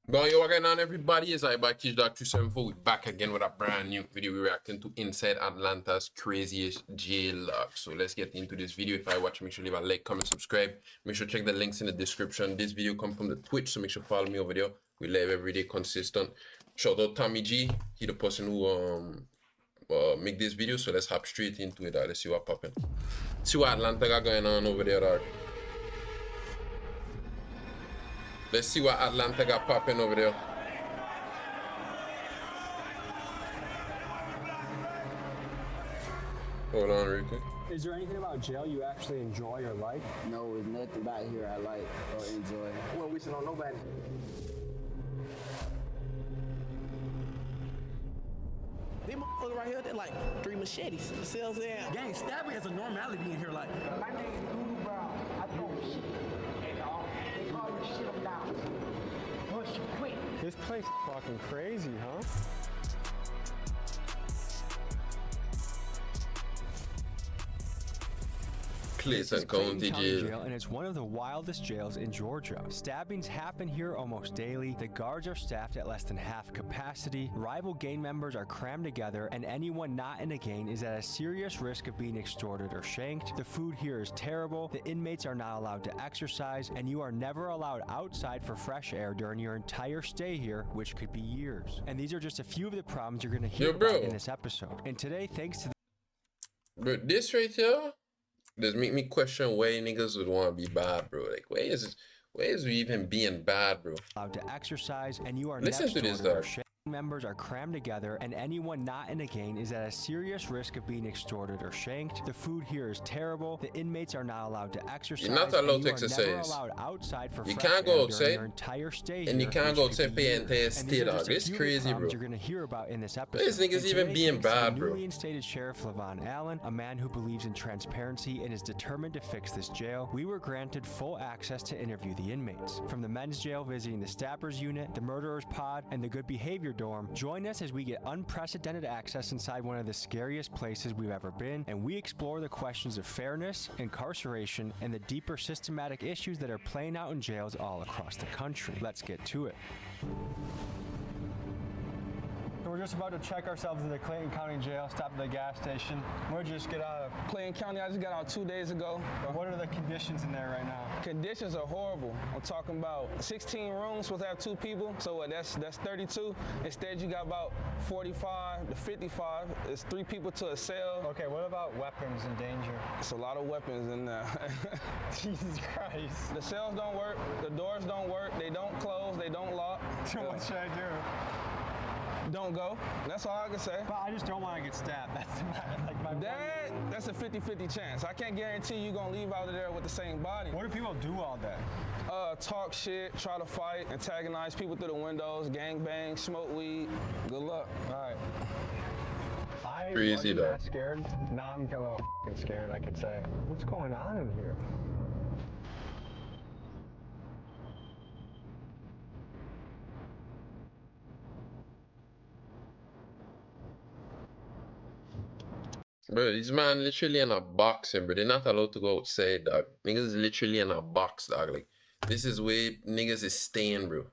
Well, yo, what going on, everybody? It's I by KeyshDawg 274. We're back again with a brand new video. We're reacting to inside Atlanta's craziest jail log. So let's get into this video. If I watch, make sure leave a like, comment, subscribe. Make sure check the links in the description. This video come from the Twitch, so make sure follow me over there. We live every day consistent. Shout out Tommy G. He the person who make this video. So let's hop straight into it. Let's see what popping. See what Atlanta got going on over there, dog. Let's see what Atlanta got popping over there. Hold on real quick. Is there anything about jail you actually enjoy or like? No, there's nothing about here I like or enjoy. We don't wish it on nobody. These motherfuckers right here, they're like 3 machetes. You see what I'm saying? Gang, stabbing has a normality in here. Like, My name is Doodoo Brown. I throw shit. And they call me shit them down. Push quick. This place is fucking crazy, huh? Clayton County Jail. And it's one of the wildest jails in Georgia. Stabbings happen here almost daily. The guards are staffed at less than half capacity. Rival gang members are crammed together, and anyone not in a gang is at a serious risk of being extorted or shanked. The food here is terrible. The inmates are not allowed to exercise, and you are never allowed outside for fresh air during your entire stay here, which could be years. And these are just a few of the problems you're going to hear about in this episode. And today, thanks to Bro, this right here does make me question why niggas would want to be bad, bro. Like, where is we even being bad, bro? allowed to exercise, and you are Listen to this, though. Members are crammed together, and anyone not in a gang is at a serious risk of being extorted or shanked. The food here is terrible. The inmates are not allowed to exercise. You're not allowed to and you are never exercise. allowed outside for You fresh can't go air outside, during your entire stay and you here, can't go which could outside be for your years. entire And stay, these are dog. just a It's few of the crazy, bro. problems you're going to hear about in this episode. These niggas And even today, being thanks to the bad, bro. newly instated Sheriff Levon Allen, a man who believes in transparency and is determined to fix this jail, we were granted full access to interview the inmates. From the men's jail visiting the stabbers unit, the murderers pod, and the good behavior dorm, join us as we get unprecedented access inside one of the scariest places we've ever been, and we explore the questions of fairness, incarceration, and the deeper systematic issues that are playing out in jails all across the country. Let's get to it. We're just about to check ourselves into Clayton County Jail, stop at the gas station. We'll just get out of Clayton County, I just got out 2 days ago. What are the conditions in there right now? Conditions are horrible. I'm talking about 16 rooms, supposed to have 2 people. So what, that's 32. Instead, you got about 45 to 55. It's 3 people to a cell. Okay, what about weapons and danger? It's a lot of weapons in there. Jesus Christ. The cells don't work. The doors don't work. They don't close. They don't lock. So what should I do? Don't go. That's all I can say. But I just don't want to get stabbed. That's my That's a 50-50 chance. I can't guarantee you're going to leave out of there with the same body. What do people do all day? Talk shit, try to fight, antagonize people through the windows, gang bang, smoke weed. Good luck. All right. I Crazy, wasn't though. that scared. Now I'm a little f***ing scared, I could say. What's going on in here? Bro, these man literally in a box, bro. They're not allowed to go outside, dog. Niggas is literally in a box, dog. Like, this is where niggas is staying, bro.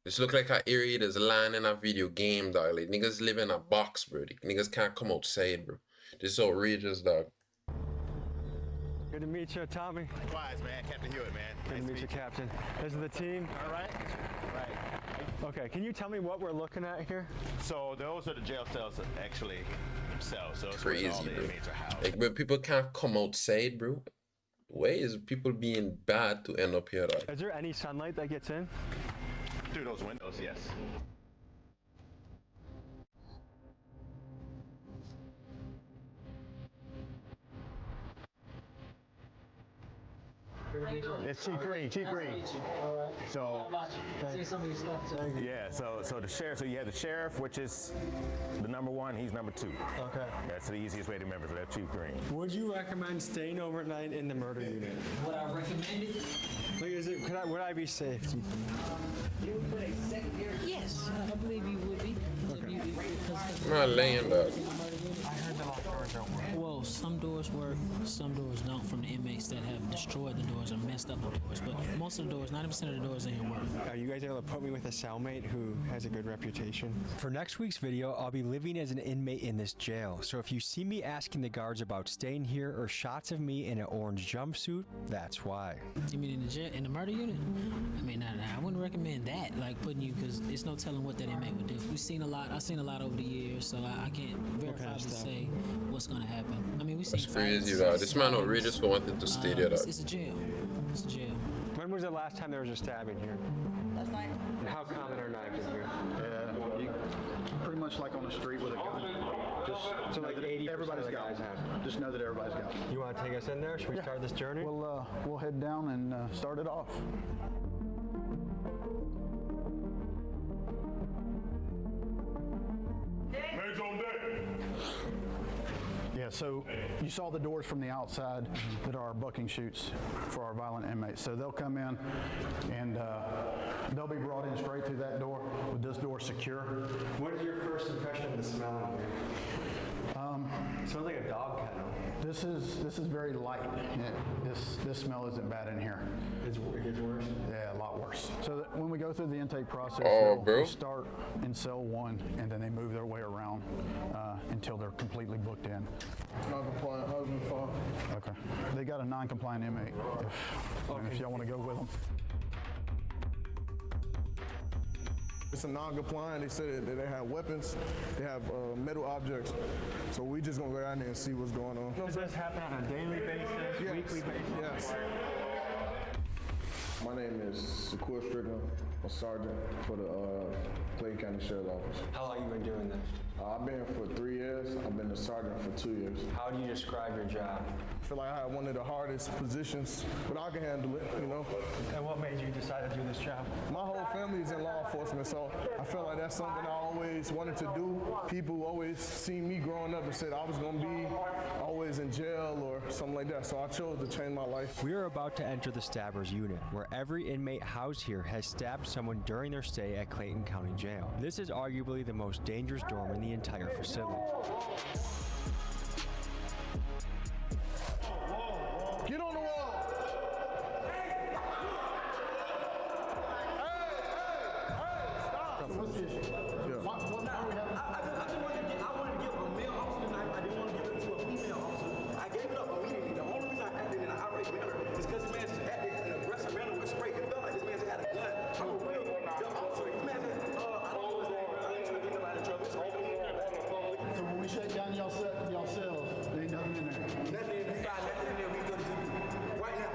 This look like an area that's lying in a video game, dog. Like, niggas live in a box, bro. Niggas can't come outside, bro. This is outrageous, dog. Good to meet you, Tommy. Likewise, man. Captain Hewitt, man. Good to meet you, Captain. This is the team. All right. Right. Okay, can you tell me what we're looking at here? So those are the jail cells actually themselves. So it's where all Crazy, the bro. inmates are housed. Like, bro, people can't come outside, bro. Why is people being bad to end up here, dog? Is there any sunlight that gets in? Through those windows, yes. It's T3, T3. So, yeah, so the sheriff, so you have the sheriff, which is the number 1, he's number 2. Okay. That's the easiest way to remember, so that's T3. Would you recommend staying overnight in the murder unit? Would I recommend it? Like, would I be safe? Do you think? Yes, I believe you would be. I'm not laying, dog. I heard the locked doors don't work. Well, some doors work, some doors don't from the inmates inmates that have destroyed the doors or messed up the doors, but most of the doors, 90% of the doors in here work. Are you guys able to put me with a cellmate who has a good reputation? For next week's video, I'll be living as an inmate in this jail, so if you see me asking the guards about staying here or shots of me in an orange jumpsuit, that's why. You mean in the jail, in the murder unit? I mean, I wouldn't recommend that, like putting you, because it's no telling what that inmate would do. I've seen a lot over the years, so I can't verifiably say what's gonna happen. I mean, we see. That's crazy, dog. This man outrageous for wanting to stay there, dog. It's a jail. It's a jail. When was the last time there was a stabbing here? Last night. And how common are knives in here? Yeah, pretty much like on the street with a gun. Just so like 80% everybody's of the got guys have. Just know that everybody's got one. You want to take us in there? Should we start this journey? We'll head down and start it off. Man's on deck. Yeah, so you saw the doors from the outside that are our bucking chutes for our violent inmates. So they'll come in and they'll be brought in straight through that door with this door secure. What is your first impression of the smell in here? Smells like a dog kennel. This is very light. Yeah, this smell isn't bad in here. It gets worse? Yeah, a lot worse. So that when we go through the intake process, they'll start in cell 1 and then they move their way around until they're completely booked in. Non-compliant husband, father. Okay. They got a non-compliant inmate if y'all want to go with them. It's a non-compliant. They said that they have weapons, they have metal objects. So we just gonna go down there and see what's going on. Does this happen on a daily basis, weekly basis? Yes. My name is Shakur Strickland, a sergeant for the Clayton County Sheriff's Office. How long you been doing this? I've been for 3 years. I've been a sergeant for 2 years. How do you describe your job? I feel like I have one of the hardest positions, but I can handle it, you know. And what made you decide to do this job? My whole family is in law enforcement, so I felt like that's something I always wanted to do. People always seen me growing up and said I was gonna be always in jail or something like that, so I chose to change my life. We are about to enter the Stabbers unit, where every inmate housed here has stabbed someone during their stay at Clayton County Jail. This is arguably the most dangerous dorm in the entire facility. Get on the wall! What's the issue? I wanted to give a male officer the knife. I didn't want to give it to a female officer. I gave it up immediately. The only reason I acted in an irate manner is because this man just acted in an aggressive manner with spray. It felt like this man just had a gun. I'm a real dumb officer. This man just, I don't know his name, I ain't trying to get nobody in trouble. So when we shut down y'all cells, there ain't nothing in there. Nothing in there. We go to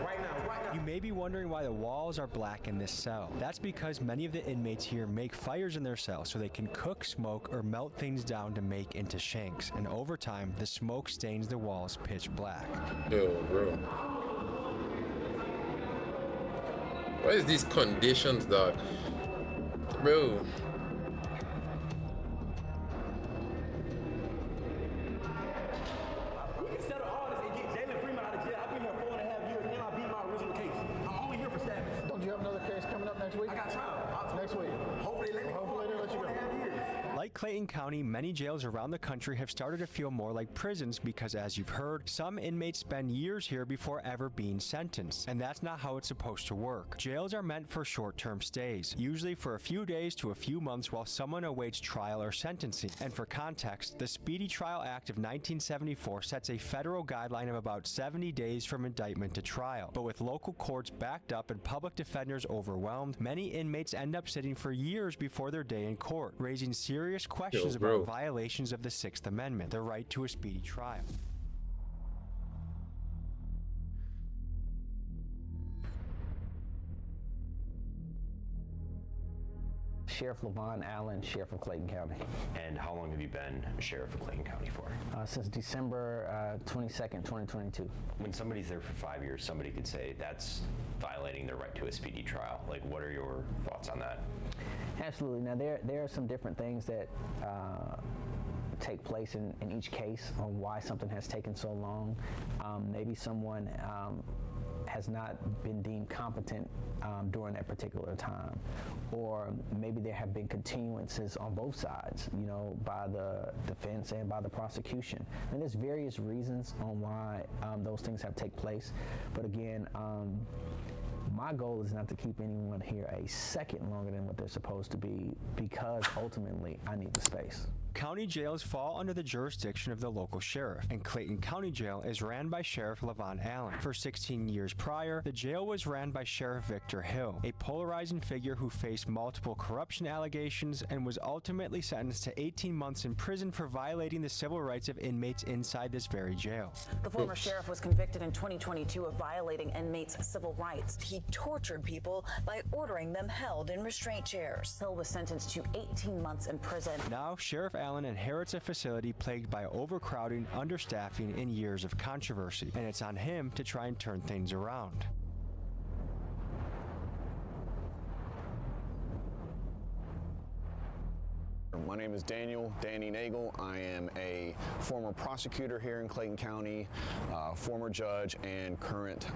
right now. You may be wondering why the walls are black in this cell. That's because many of the inmates here make fires in their cells so they can cook, smoke, or melt things down to make into shanks. And over time, the smoke stains the walls pitch black. Yo, bro. What is these conditions, dog? Bro. We can settle all this and get Jalen Freeman out of jail. I've been here 4.5 years and I beat my original case. I'm only here for stabbing. Don't you have another case coming up next week? I got trial. Next week. Hopefully they let me go. Like Clayton County, many jails around the country have started to feel more like prisons because, as you've heard, some inmates spend years here before ever being sentenced. And that's not how it's supposed to work. Jails are meant for short-term stays, usually for a few days to a few months while someone awaits trial or sentencing. And for context, the Speedy Trial Act of 1974 sets a federal guideline of about 70 days from indictment to trial. But with local courts backed up and public defenders overwhelmed, many inmates end up sitting for years before their day in court, raising serious questions about violations of the Sixth Amendment, the right to a speedy trial. Sheriff Levon Allen, Sheriff of Clayton County. And how long have you been Sheriff of Clayton County for? Since December 22nd, 2022. When somebody's there for 5 years, somebody could say that's violating their right to a speedy trial. Like, what are your thoughts on that? Absolutely. Now, there are some different things that take place in each case on why something has taken so long. Maybe someone has not been deemed competent during that particular time, or maybe there have been continuances on both sides, you know, by the defense and by the prosecution. And there's various reasons on why those things have taken place. But again, my goal is not to keep anyone here a second longer than what they're supposed to be, because ultimately I need the space. County jails fall under the jurisdiction of the local sheriff, and Clayton County Jail is ran by Sheriff Levon Allen. For 16 years prior, the jail was ran by Sheriff Victor Hill, a polarizing figure who faced multiple corruption allegations and was ultimately sentenced to 18 months in prison for violating the civil rights of inmates inside this very jail. The former sheriff was convicted in 2022 of violating inmates' civil rights. He tortured people by ordering them held in restraint chairs. Hill was sentenced to 18 months in prison. Now, Sheriff Allen inherits a facility plagued by overcrowding, understaffing, and years of controversy, and it's on him to try and turn things around. My name is Danny Nagel. I am a former prosecutor here in Clayton County, former judge, and current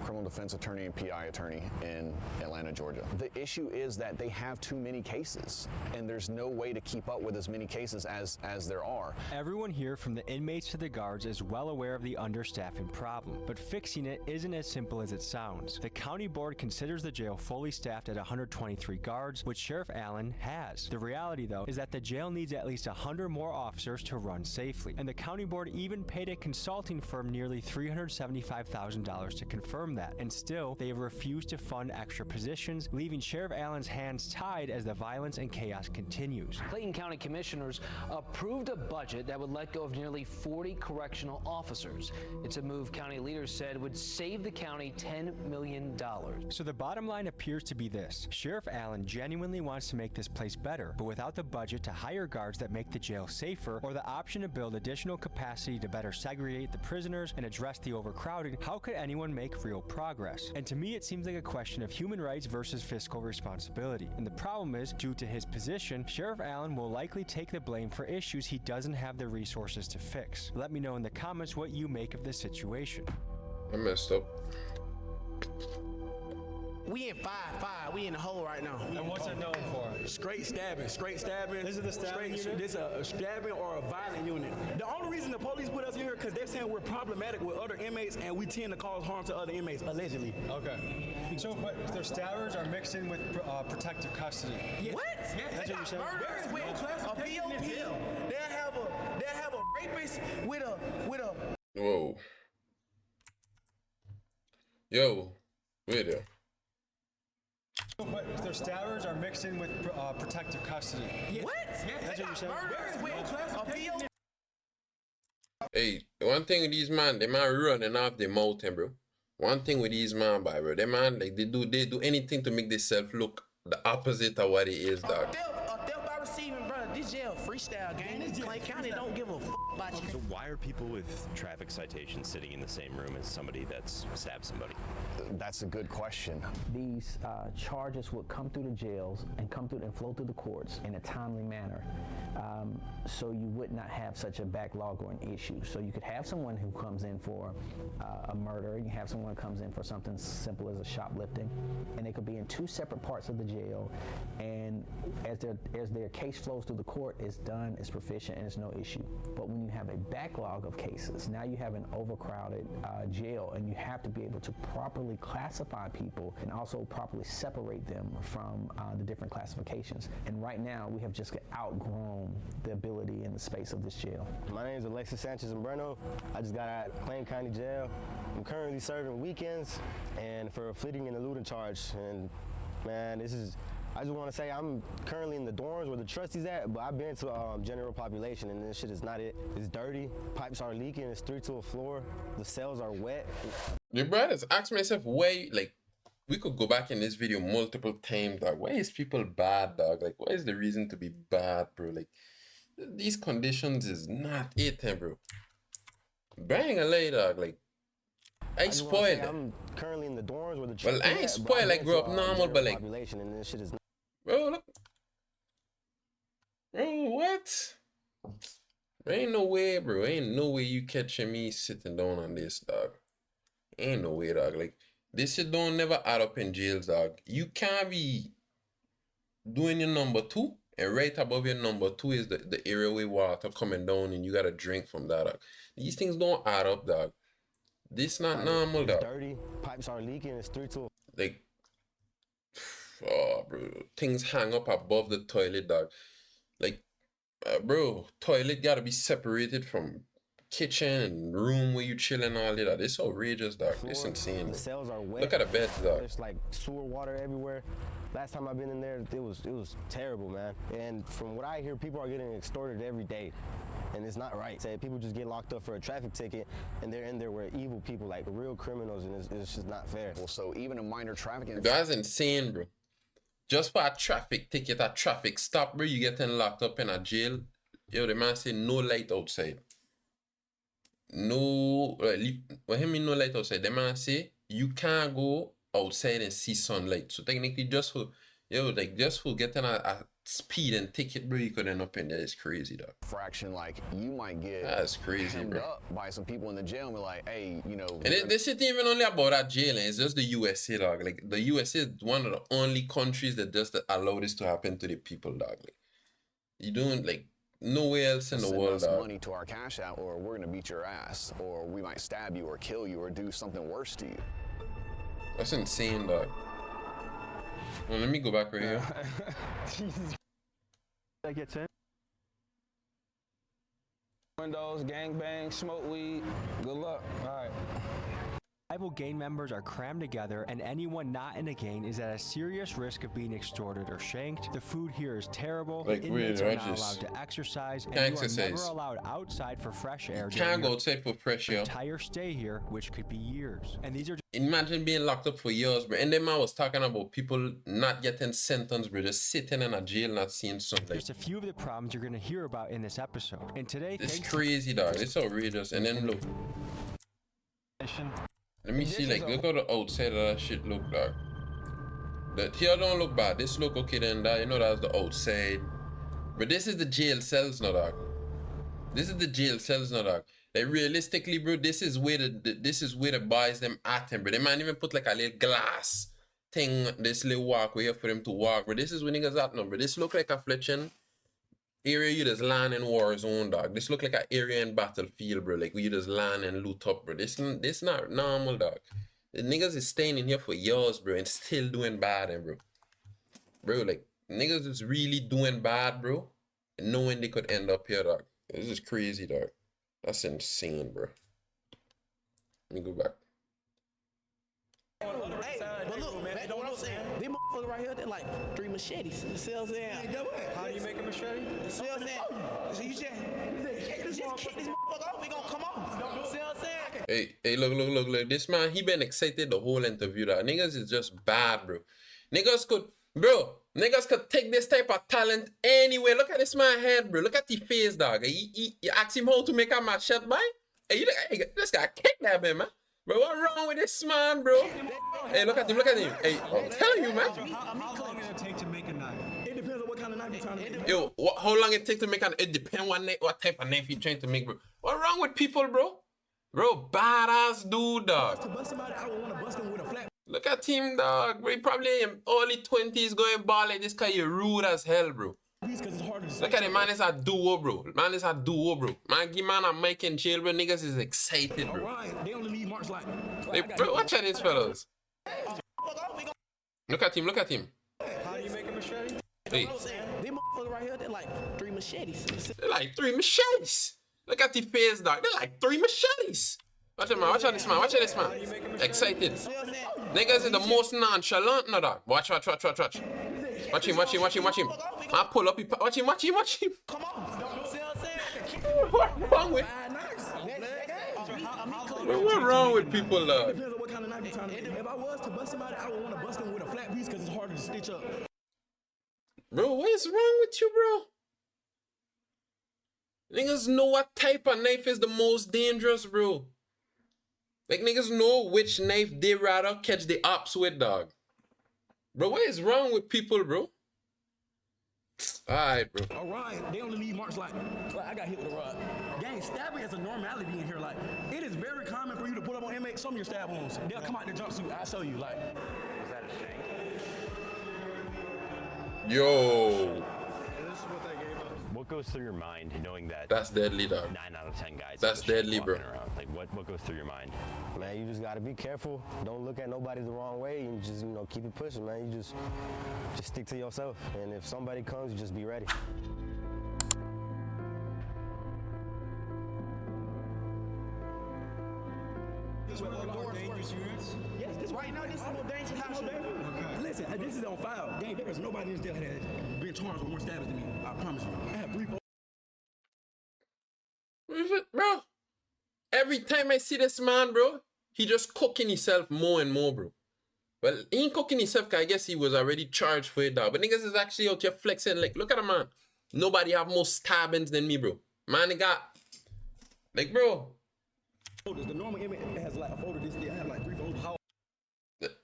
criminal defense attorney and PI attorney in Atlanta, Georgia. The issue is that they have too many cases, and there's no way to keep up with as many cases as there are. Everyone here, from the inmates to the guards, is well aware of the understaffing problem, but fixing it isn't as simple as it sounds. The county board considers the jail fully staffed at 123 guards, which Sheriff Allen has. The reality, though, is that the jail needs at least 100 more officers to run safely, and the county board even paid a consulting firm nearly $375,000 to confirm that, and still they have refused to fund extra positions, leaving Sheriff Allen's hands tied as the violence and chaos continues. Clayton County commissioners approved a budget that would let go of nearly 40 correctional officers. It's a move county leaders said would save the county $10 million. So the bottom line appears to be this: Sheriff Allen genuinely wants to make this place better, but without the budget to hire guards that make the jail safer, or the option to build additional capacity to better segregate the prisoners and address the overcrowding, how could anyone make real progress? And to me, it seems like a question of human rights versus fiscal responsibility. And the problem is, due to his position, Sheriff Allen will likely take the blame for issues he doesn't have the resources to fix. Let me know in the comments what you make of this situation. I messed up. We in 5-5. We in the hole right now. And what's it known for? Straight stabbing. Straight stabbing. This is the stabbing unit? This is a stabbing or a violent unit. The only reason the police put us in here because they're saying we're problematic with other inmates and we tend to cause harm to other inmates, allegedly. Okay. So, but their stabbers are mixed in with protective custody. Yeah. What? Yeah, That's what you're saying? Murderers with a POP. They'll have a rapist with a. Whoa. Yo. Wait there. But their stabbers are mixed in with protective custody. Yeah. What? Yeah, that's what you're saying? Murderers with a POP. Hey, one thing with these man, they man running off their mountain, bro. One thing with these man, bro, they man, like they do anything to make themselves look the opposite of what it is, dog. A theft by receiving, bro. This jail freestyle gang. This Clay County don't give a about you. So why are people with traffic citations sitting in the same room as somebody that's stabbed somebody? That's a good question. These charges would come through the jails and come through and flow through the courts in a timely manner, so you would not have such a backlog or an issue. So you could have someone who comes in for a murder, you have someone who comes in for something simple as a shoplifting, and they could be in two separate parts of the jail, and as their case flows through the court, it's done, it's proficient, and it's no issue. But when you have a backlog of cases, now you have an overcrowded jail, and you have to be able to properly classify people and also properly separate them from the different classifications. And right now, we have just outgrown the ability and the space of this jail. My name is Alexis Sanchez-Umbreno. I just got out of Clayton County Jail. I'm currently serving weekends and for a fleeting and eluding charge. And man, I just want to say I'm currently in the dorms where the trustees at, but I've been to general population and this shit is not it. It's dirty, pipes are leaking, it's 3 to a floor, the cells are wet. Your brothers, ask myself why, like, we could go back in this video multiple times, dog. Why is people bad, dog? Like, what is the reason to be bad, bro? Like, these conditions is not it, bro. Bang a lay, dog. Like, I spoiled it. I'm currently in the dorms where the well, I ain't spoiled, like, grow up normal, but like, population and this shit is bro, look. Bro, what? There ain't no way, bro. Ain't no way you catching me sitting down on this, dog. Ain't no way, dog. Like, this shit don't never add up in jails, dog. You can't be doing your number 2, and right above your number 2 is the area where water coming down, and you gotta drink from that, dog. These things don't add up, dog. This not normal, It's dog. dirty. Pipes are leaking. It's 3 to. Like, oh, bro, things hang up above the toilet, dog. Like, bro, toilet gotta be separated from kitchen and room where you chill and all that. It's outrageous, dog. It's insane. The Bro. cells are wet. Look at the beds, dog. There's like sewer water everywhere. Last time I've been in there, it was terrible, man. And from what I hear, people are getting extorted every day. And it's not right. Say people just get locked up for a traffic ticket, and they're in there with evil people, like real criminals, and it's just not fair. Well, so even a minor traffic infraction. That's insane, bro. Just for a traffic ticket, a traffic stop, bro, you getting locked up in a jail. Yo, the man say no light outside. No, what him mean no light outside? The man say you can't go outside and see sunlight. So technically, just for getting a speeding ticket, bro, you could end up in there. It's crazy, dog. Fraction, like you might get That's crazy, hemmed bro. up by some people in the jail and be like, hey, you know. And this shit even only about that jail, and it's just the USA, dog. Like the USA is one of the only countries that just allow this to happen to the people, dog. Like you don't like nowhere else in the send world, us dog. money to our cash out, or we're gonna beat your ass, or we might stab you or kill you or do something worse to you. That's insane, dog. Well, let me go back right here. Jesus. That gets in. Windows, gangbang, smoke weed. Good luck. All right. Rival gang members are crammed together, and anyone not in a gang is at a serious risk of being extorted or shanked. The food here is terrible. Like, Inmates really, are not allowed to exercise, and Can't you are exercise. never allowed outside for fresh air. Can't go outside for fresh air. Entire stay here, which could be years. And these are Imagine being locked up for years, bro. And then man was talking about people not getting sentenced, bro, just sitting in a jail, not seeing sunlight. just a few of the problems you're going to hear about in this episode. And today, It's thanks crazy, dog. It's outrageous. And then look. Let me see, like, look how the outside of that shit look, dog. The here don't look bad. This look okay, then that, you know, that's the outside. But this is the jail cells now, dog. This is the jail cells now, dog. Like, realistically, bro, this is where the boys them at him, bro. They might even put like a little glass thing, this little walkway here for them to walk, bro. This is where niggas at now, bro. This look like a fletching area you just land in war zone, dog. This look like an area in battlefield, bro. Like you just land and loot up, bro. This not normal, dog. The niggas is staying in here for years, bro, and still doing bad, bro. Bro, like niggas is really doing bad, bro, and knowing they could end up here, dog. This is crazy, dog. That's insane, bro. Let me go back. Hey, but look, man, you know what I'm saying? These motherfuckers right here, they're like 3 machetes. You see what I'm saying? How do you make a machete? You see what I'm saying? So you just kick this motherfucker off, we gonna come on. You see what I'm saying? Hey, look. This man, he been excited the whole interview, dog. Niggas is just bad, bro. Niggas could take this type of talent anywhere. Look at this man's head, bro. Look at the face, dog. You ask him how to make a machete, boy? Hey, this guy kicked that man, man. Bro, what wrong with this man, bro? Hey, look at him. Hey, I'm telling you, man. How long does it take to make a knife? It depends on what kind of knife you're trying to make. Yo, how long it take to make an? It depends what type of knife you trying to make, bro. What wrong with people, bro? Bro, badass dude, dog. To bust somebody, I would want to bust them with a flat. Look at him, dog. Bro, he probably in early 20s going ball like this guy. You rude as hell, bro. Look at the man is a duo, bro. Man is a duo, bro. Man, give man a mic in jail, bro. Niggas is excited, bro. Alright, they only leave marks like. Hey, bro, watch out these fellas. Look at him. How do you make a machete? Hey, These motherfuckers right here, they're like 3 machetes. they're like 3 machetes. Look at the face, dog. They're like 3 machetes. Watch out, man. Watch out this man. Excited. Niggas is the most nonchalant now, dog. Watch. Watch him. I pull up. Watch him. Come on. See what I'm saying? What wrong with? What wrong with people, dog? Depends on what kind of knife you're trying to make. If I was to bust somebody, I would want to bust them with a flat piece because it's harder to stitch up. Bro, what is wrong with you, bro? Niggas know what type of knife is the most dangerous, bro. Like, niggas know which knife they rather catch the ops with, dog. Bro, what is wrong with people, bro? Alright, bro. A rod, they only leave marks like I got hit with a rod. Gang, stabbing is a normality in here. Like, it is very common for you to pull up on inmates, show me your stab wounds. They'll come out in their jumpsuit, I'll show you. Like, Was that a shank? Yo. What goes through your mind knowing that That's deadly, dog. 9 out of 10 guys? That's have a shank deadly, bro. walking around? Like, what goes through your mind? Man, you just gotta be careful. Don't look at nobody the wrong way and just, you know, keep it pushing, man. You just stick to yourself. And if somebody comes, you just be ready. this is one of the more dangerous units? Yes, this right now, this is the more dangerous house. Okay. Listen, this is on file. Gang, there is nobody in this jail that has been charged with more stabbings than me. I promise you. I have 3, 4. Bro, every time I see this man, bro, he just cooking himself more and more, bro. Well, he ain't cooking himself because I guess he was already charged for it, dog. But niggas is actually out here flexing. Like, look at the man. Nobody have more stabbings than me, bro. Man, they got, like, bro. The normal inmate has like a folder. This I have like 3 folders.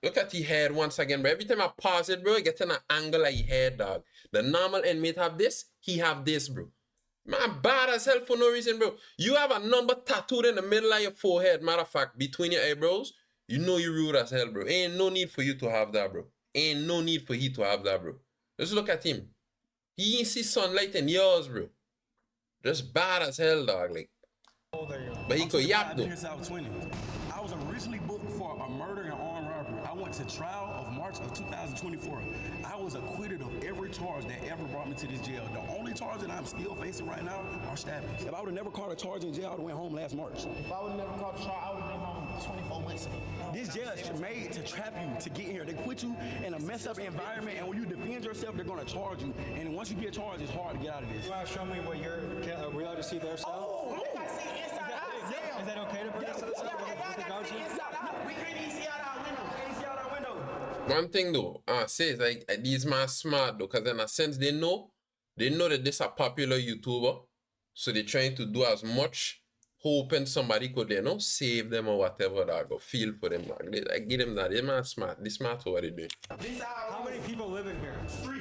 Look at his head once again, bro. Every time I pause it, bro, it gets in an angle of his head, dog. The normal inmate have this, he have this, bro. Man, bad as hell for no reason, bro. You have a number tattooed in the middle of your forehead. Matter of fact, between your eyebrows, you know you rude as hell, bro. Ain't no need for you to have that, bro. Ain't no need for he to have that, bro. Just look at him. He ain't see sunlight in years, bro. Just bad as hell, dog. Like, but he could yap, though. I was originally booked for a murder and armed robbery. I went to trial of March of 2024. I was acquitted of every charge that ever brought me to this jail. The only charge that I'm still facing right now are stabbings. If I would have never caught a charge in jail, I would have went home last March. If I would have never caught a charge, I would have been home 24 months ago. This jail is made to trap you to get in here. They put you in a messed up environment, and when you defend yourself, they're gonna charge you. And once you get charged, it's hard to get out of this. You want to show me what you're allowed to see their cell? Oh, I see inside out. Is that okay to bring us to the cell with the guards here? We can't even see out our window. Can't even see out our window. One thing though, says like these man smart though, cause in a sense they know that this a popular YouTuber, so they're trying to do as much, hoping somebody could, you know, save them or whatever, that go feel for them. I give them that. They man smart. They smart what they do. How many people live in here? 3.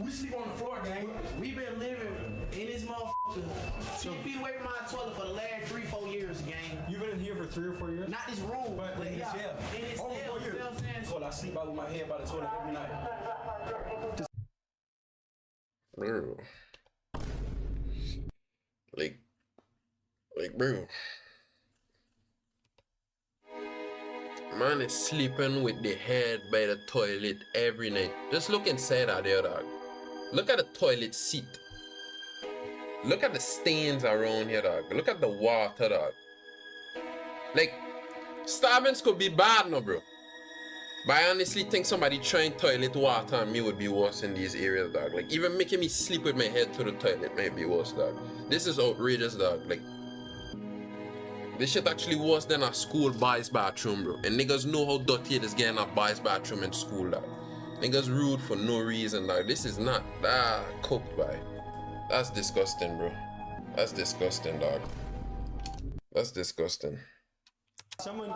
We sleep on the floor, gang. We've been living in this motherfucker. So be away from my toilet for the last 3, 4 years, gang. You've been in here for 3 or 4 years? Not this room, but in this jail. In this Over 4 years. So I sleep out with my head by the toilet every night. Bro. Like, bro. Man is sleeping with the head by the toilet every night. Just look inside out there, dog. Look at the toilet seat. Look at the stains around here, dog. Look at the water, dog. Like, stabbings could be bad, no, bro. But I honestly think somebody trying toilet water on me would be worse in these areas, dog. Like, even making me sleep with my head to the toilet might be worse, dog. This is outrageous, dog. Like, this shit actually worse than a school boys' bathroom, bro. And niggas know how dirty it is getting a boys' bathroom in school, dog. Niggas rude for no reason, dog. This is not cooked by. That's disgusting, bro. That's disgusting, dog. That's disgusting.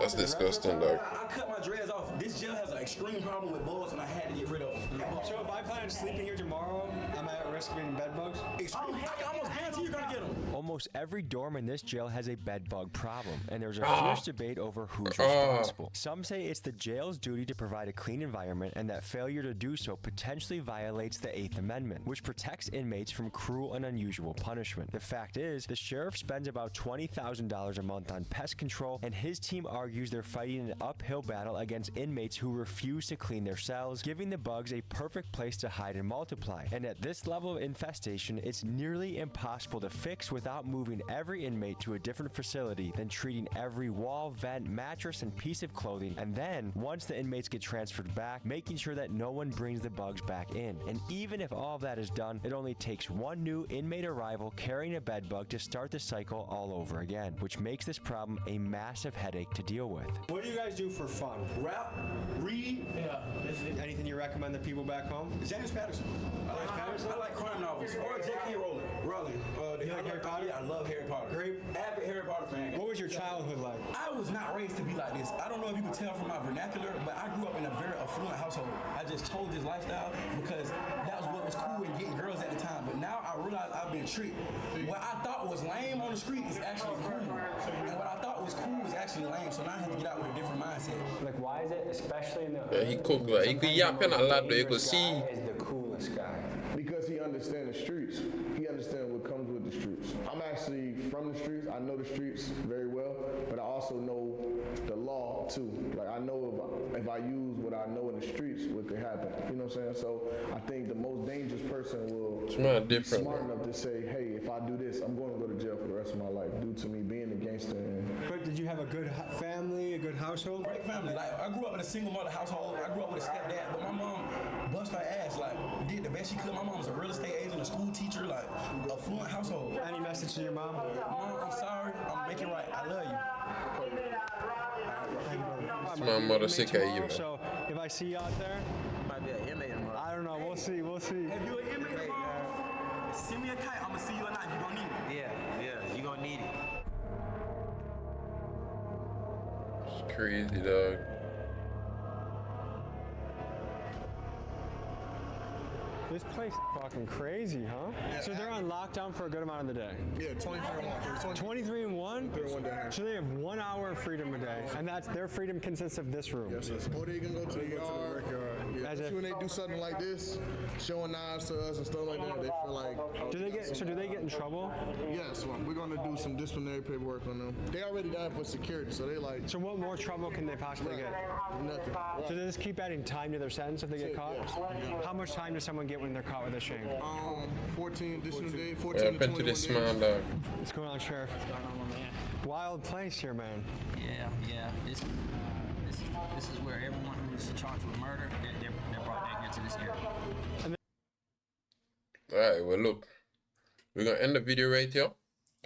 That's disgusting, dog. I cut my dreads off. This jail has an extreme problem with bugs, and I had to get rid of them. So if I plan on sleeping here tomorrow, am I at risk of getting bed bugs? Extreme. I can almost guarantee you're gonna get them. Almost every dorm in this jail has a bed bug problem, and there's a fierce debate over who's responsible. Some say it's the jail's duty to provide a clean environment, and that failure to do so potentially violates the 8th Amendment, which protects inmates from cruel and unusual punishment. The fact is, the sheriff spends about $20,000 a month on pest control, and his team argues they're fighting an uphill battle against inmates who refuse to clean their cells, giving the bugs a perfect place to hide and multiply. And at this level of infestation, it's nearly impossible to fix without moving every inmate to a different facility, then treating every wall, vent, mattress, and piece of clothing, and then, once the inmates get transferred back, making sure that no one brings the bugs back in. And even if all of that is done, it only takes one new inmate arrival carrying a bed bug to start the cycle all over again, which makes this problem a massive headache to deal with. What do you guys do for fun? Rap, read. Yeah. Anything you recommend the people back home? James Patterson. I like crime novels. Or J.K. Rowling. You like Harry Potter? Yeah, I love Harry Potter. Great. Avid Harry Potter fan. What was your childhood like? I was not raised to be like this. I don't know if you can tell from my vernacular, but I grew up in a very affluent household. I just chose this lifestyle because that was what was cool and getting girls at the time. trick. What I thought was lame on the street is actually cool. And what I thought was cool is actually lame. So now I have to get out with a different mindset. Like, why is it, especially in the Yeah, he cooked like, he could yap in a lot, though. You could see. is the coolest guy? Because he understands the streets. He understands what comes with the streets. I'm actually from the streets. I know the streets very well, but I also know the law too. Like I know if I use what I know in the streets, what could happen. You know what I'm saying? So I think the most dangerous person will be smart enough to say, hey, if I do this, I'm going to go to jail for the rest of my life due to me being a gangster. But did you have a good family, a good household? Great family. Like I grew up in a single mother household. I grew up with a stepdad, but my mom bust her ass. Like did the best she could. My mom was a real estate agent, a school teacher, like a fluent household. Any message to your mom? Mom, I'm sorry. I'm making right. I love you. It's my mother sick of you. So if I see you out there, Might be an inmate tomorrow. I don't know. We'll see. We'll see. If you an inmate tomorrow, send me a kite. I'm gonna see you at night. You gonna need it. Yeah, you gonna need it. It's crazy, dog. This place is fucking crazy, huh? Yeah, So they're on lockdown for a good amount of the day. Yeah, 23 and 1. 23 and 1? 3 and 1 down. So they have 1 hour of freedom a day, and that's their freedom consists of this room. Yes, or they can go to the yard. Yeah, especially when they do something like this, showing knives to us and stuff like that, they feel like. Do they get in trouble? Yes, well, we're gonna do some disciplinary paperwork on them. They already died for security, so they like. So what more trouble can they possibly get? Nothing. So they just keep adding time to their sentence if they get caught? Yes. How much time does someone get when they're caught with a shame? 14 additional days, 14 Yeah, to been 21 to this days. man, dog. What's going on, Sheriff? What's going on, man? Wild place here, man. Yeah. This is where everyone who's charged with murder, they're brought down here to this area. Alright, well look. We're gonna end the video right here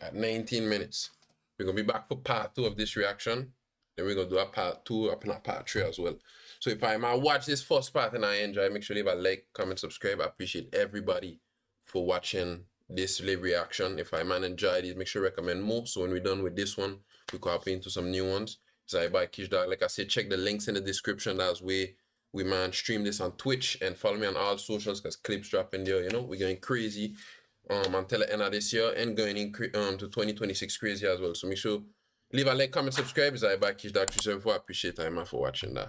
at 19 minutes. We're gonna be back for part 2 of this reaction. Then we're gonna do a part 2 up and a part 3 as well. So if I might watch this first part and I enjoy, make sure you leave a like, comment, subscribe. I appreciate everybody for watching this live reaction. If I might enjoy this, make sure you recommend more. So when we're done with this one, we can hop into some new ones. So I buy KeyshDawg. Like I said, check the links in the description. That's where we man stream this on Twitch and follow me on all socials because clips drop in there. You know, we're going crazy until the end of this year and going in to 2026 crazy as well. So make sure leave a like, comment, subscribe. I buy KeyshDawg 374. I appreciate time for watching that.